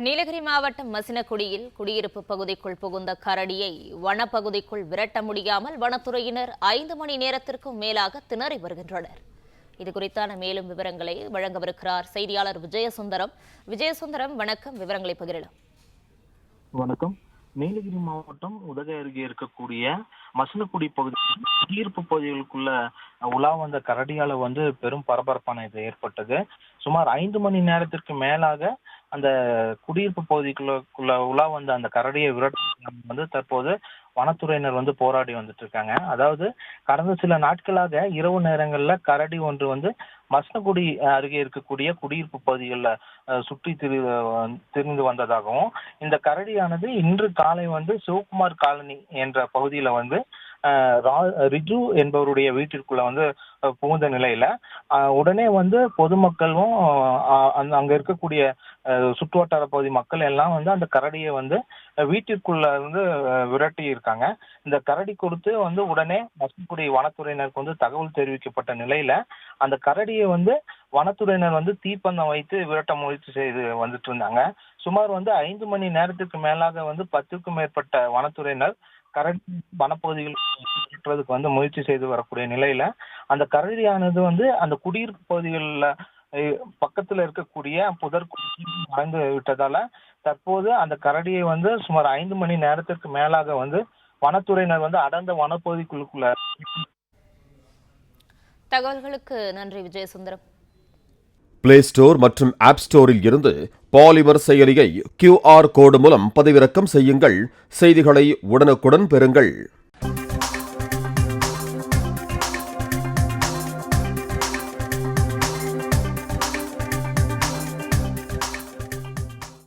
நீலகிரி மாவட்டம் மசினகுடியில் குடியிருப்பு பகுதிக்குள் புகுந்த கரடியை வனப்பகுதிக்குள் விரட்ட முடியாமல் வனத்துறையினர் 5 மணி நேரத்திற்கும் மேலாக திணறி வருகின்றனர். இதுகுறித்தான மேலும் விவரங்களை வழங்கவிருக்கிறார் செய்தியாளர் விஜயசுந்தரம். விஜயசுந்தரம், வணக்கம். விவரங்களை பகிரலாம். வணக்கம். நீலகிரி மாவட்டம் உதகை அருகே இருக்கக்கூடிய மசினகுடி பகுதி குடியிருப்பு பகுதிகளுக்குள்ள உலா வந்த கரடியால பெரும் பரபரப்பான இது ஏற்பட்டது. சுமார் 5 மணி நேரத்திற்கு மேலாக அந்த குடியிருப்பு பகுதிக்குள்ள உலா வந்த அந்த கரடியை விரட்ட தற்போது வனத்துறையினர் போராடி வந்துட்டு இருக்காங்க. அதாவது கடந்த சில நாட்களாக இரவு நேரங்கள்ல கரடி ஒன்று மசினகுடி அருகே இருக்கக்கூடிய குடியிருப்பு பகுதிகளில் சுற்றி திரிந்து வந்ததாகவும், இந்த கரடியானது இன்று காலை சிவகுமார் காலனி என்ற பகுதியில ரிஜு என்பவருடைய வீட்டிற்குள்ள புகுந்த நிலையில உடனே பொதுமக்களும் அங்க இருக்கக்கூடிய சுற்றுவட்டார பகுதி மக்கள் எல்லாம் அந்த கரடியை வீட்டிற்குள்ள விரட்டி இருக்காங்க. இந்த கரடி கொடுத்து உடனே மசினகுடி வனத்துறையினருக்கு தகவல் தெரிவிக்கப்பட்ட நிலையில அந்த கரடியை வனத்துறையினர் தீப்பந்தம் வைத்து விரட்ட முயற்சி செய்து வந்துட்டு இருந்தாங்க. சுமார் 5 மணி நேரத்துக்கு மேலாக 10க்கும் மேற்பட்ட வனத்துறையினர் கரடி வனப்பகுதிகளுக்கு முயற்சி செய்து வரக்கூடிய நிலையில அந்த கரடியானது அந்த குடியிருப்பு பகுதிகளில் பக்கத்துல இருக்கக்கூடிய மறைந்து விட்டதால தற்போது அந்த கரடியை சுமார் 5 மணி நேரத்திற்கு மேலாக வனத்துறையினர் அடர்ந்த வனப்பகுதிக்குள்ள. தகவல்களுக்கு நன்றி விஜயசுந்தரம். பிளே ஸ்டோர் மற்றும் ஆப் ஸ்டோரில் இருந்து பாலிமர் செயலியை QR கோடு மூலம் பதிவிறக்கம் செய்யுங்கள். செய்திகளை உடனுக்குடன் பெறுங்கள்.